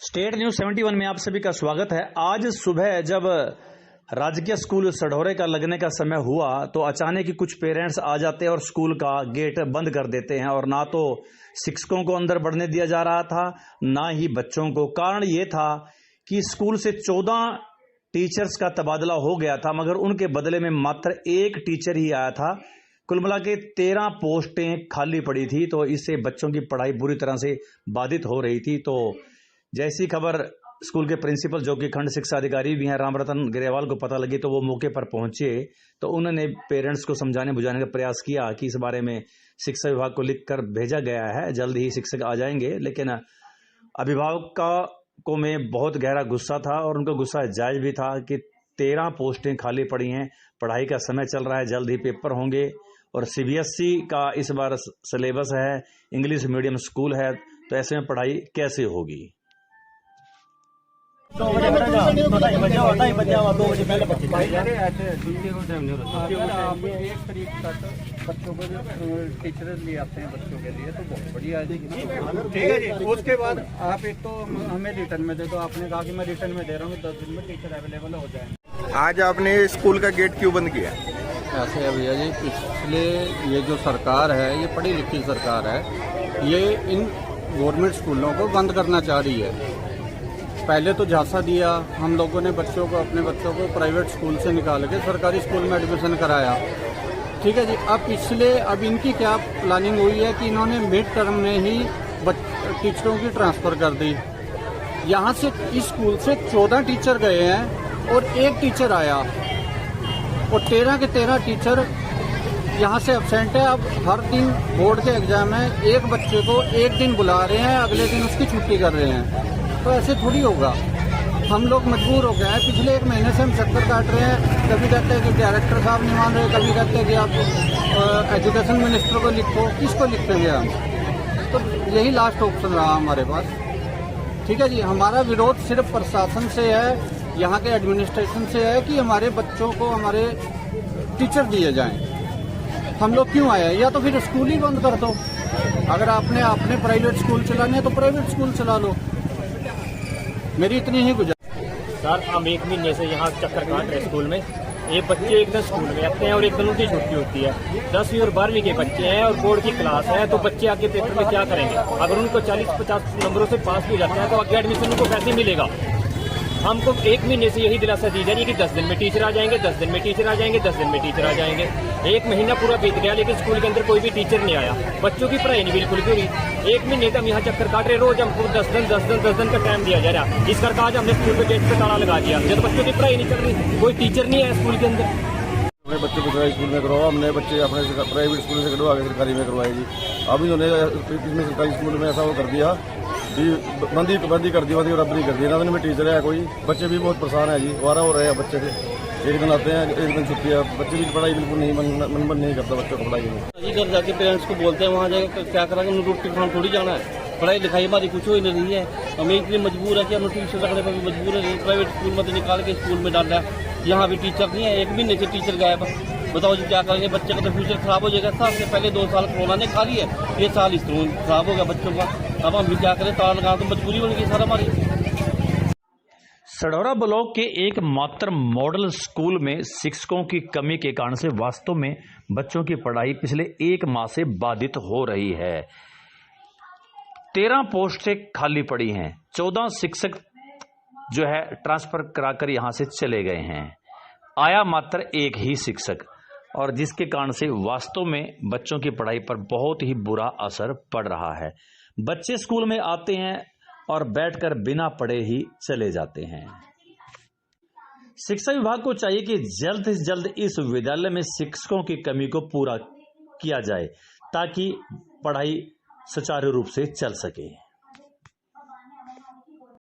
State news 71 में आप सभी का स्वागत है। आज सुबह जब राजकीय स्कूल सढौरे का लगने का समय हुआ तो अचानक ही कुछ पेरेंट्स आ जाते हैं और स्कूल का गेट बंद कर देते हैं और ना तो शिक्षकों को अंदर बढ़ने दिया जा रहा था ना ही बच्चों को। कारण ये था कि स्कूल से 14 टीचर्स का तबादला हो गया था, मगर उनके बदले में मात्र एक टीचर ही आया था। कुल मिला के 13 पोस्टें खाली पड़ी थी, तो इससे बच्चों की पढ़ाई बुरी तरह से बाधित हो रही थी। तो जैसी खबर स्कूल के प्रिंसिपल जो कि खंड शिक्षा अधिकारी भी हैं रामरतन ग्रेवाल को पता लगी तो वो मौके पर पहुंचे। तो उन्होंने पेरेंट्स को समझाने बुझाने का प्रयास किया कि इस बारे में शिक्षा विभाग को लिखकर भेजा गया है, जल्द ही शिक्षक आ जाएंगे। लेकिन अभिभावकों में बहुत गहरा गुस्सा था और उनका गुस्सा जायज भी था कि 13 पोस्टें खाली पड़ी हैं, पढ़ाई का समय चल रहा है, जल्द ही पेपर होंगे और सीबीएसई का इस बार सिलेबस है, इंग्लिश मीडियम स्कूल है, तो ऐसे में पढ़ाई कैसे होगी। 2 बजे पहले बच्चे अगर आप 1 तारीख तक बच्चों को टीचर ले आते हैं बच्चों के लिए तो बहुत बढ़िया है। ठीक है जी। उसके बाद आप एक तो हमें रिटर्न में दे दो। आपने कहा कि मैं रिटर्न में दे रहा हूँ, 10 दिन में टीचर अवेलेबल हो जाए। आज आपने स्कूल का गेट क्यों बंद किया? ऐसे है भैया जी, पिछले ये जो सरकार है ये पढ़ी लिखी सरकार है, ये इन गवर्नमेंट स्कूलों को बंद करना चाह रही है। पहले तो झांसा दिया, हम लोगों ने अपने बच्चों को प्राइवेट स्कूल से निकाल के सरकारी स्कूल में एडमिशन कराया। ठीक है जी। अब इनकी क्या प्लानिंग हुई है कि इन्होंने मिड टर्म में ही टीचरों की ट्रांसफर कर दी। यहाँ से इस स्कूल से 14 टीचर गए हैं और एक टीचर आया और 13 के 13 टीचर यहाँ से एब्सेंट है। अब हर दिन बोर्ड के एग्जाम है, एक बच्चे को एक दिन बुला रहे हैं, अगले दिन उसकी छुट्टी कर रहे हैं, तो ऐसे थोड़ी होगा। हम लोग मजबूर हो गए हैं, पिछले 1 महीने से हम चक्कर काट रहे हैं। कभी कहते हैं कि डायरेक्टर साहब नहीं मान रहे, कभी कहते हैं कि आप एजुकेशन मिनिस्टर को लिखो। किसको लिखेंगे हम? तो यही लास्ट ऑप्शन रहा हमारे पास। ठीक है जी। हमारा विरोध सिर्फ प्रशासन से है, यहाँ के एडमिनिस्ट्रेशन से है कि हमारे बच्चों को हमारे टीचर दिए जाएं। हम लोग क्यों आए हैं? या तो फिर स्कूल ही बंद कर दो। अगर आपने प्राइवेट स्कूल चलाने तो प्राइवेट स्कूल चला लो। मेरी इतनी ही गुजारिश। सर, हम 1 महीने से यहाँ चक्कर काट रहे स्कूल में। ये बच्चे एक दिन स्कूल में आते हैं और एक दिन उनकी छुट्टी होती है। 10वीं और 12वीं के बच्चे हैं और बोर्ड की क्लास है, तो बच्चे आगे पेपर में क्या करेंगे? अगर उनको 40-50 नंबरों से पास भी जाते हैं तो आगे एडमिशन उनको कैसे मिलेगा? हमको 1 महीने से यही दिलासा दी जा रही है कि 10 दिन में टीचर आ जाएंगे, 10 दिन में टीचर आ जाएंगे, 10 दिन में टीचर आ जाएंगे। 1 महीना पूरा बीत गया लेकिन स्कूल के अंदर कोई भी टीचर नहीं आया। बच्चों की पढ़ाई नहीं बिल्कुल भी हुई। 1 महीने तक हम यहाँ चक्कर काट रहे, रोज हमको 10 दिन का टाइम दिया जा रहा। इस करके आज हमने स्कूल के गेट पे ताला लगा दिया। जब बच्चों की पढ़ाई नहीं चल रही, कोई टीचर नहीं है स्कूल के अंदर। अपने बच्चों को सरकारी स्कूल में करवाओ, हमने बच्चे अपने प्राइवेट स्कूल से कटवा के सरकारी में करवाए जी। अब इन्होंने इसमें सरकारी स्कूल में ऐसा वो कर दिया, बंदी कर दी, बराबरी कर दी। ना दिन में टीचर है कोई, बच्चे भी बहुत परेशान है जी, वारा हो रहे हैं बच्चे से। एक दिन आते हैं, एक दिन छुट्टी है, बच्चे की पढ़ाई बिल्कुल नहीं मन नहीं करता बच्चों को पढ़ाई में। घर जाके पेरेंट्स को बोलते हैं, वहाँ जाकर क्या करेंगे? रोटी खाना थोड़ी जाना है। पढ़ाई लिखाई हमारी कुछ हो ही नहीं है। हमें इतनी मजबूर है कि हम ट्यूशन रखने पर भी मजबूर है। प्राइवेट स्कूल में तो निकाल के स्कूल में डाल रहा है, यहाँ भी टीचर नहीं है। 1 महीने से टीचर गायब। बताओ जी क्या करेंगे? बच्चे का तो फ्यूचर खराब हो जाएगा। सबसे पहले 2 साल कोरोना ने खा लिया, ये साल इस तरह खराब हो गया बच्चों का। अब हम भी क्या करें? ताला लगा तो मजबूरी बन गई सर हमारी। सढौरा ब्लॉक के एकमात्र मॉडल स्कूल में शिक्षकों की कमी के कारण से वास्तव में बच्चों की पढ़ाई पिछले 1 माह से बाधित हो रही है। 13 पोस्टें खाली पड़ी हैं, 14 शिक्षक जो है ट्रांसफर कराकर यहां से चले गए हैं, आया मात्र एक ही शिक्षक, और जिसके कारण से वास्तव में बच्चों की पढ़ाई पर बहुत ही बुरा असर पड़ रहा है। बच्चे स्कूल में आते हैं और बैठकर बिना पढ़े ही चले जाते हैं। शिक्षा विभाग को चाहिए कि जल्द से जल्द इस विद्यालय में शिक्षकों की कमी को पूरा किया जाए ताकि पढ़ाई सुचारू रूप से चल सके।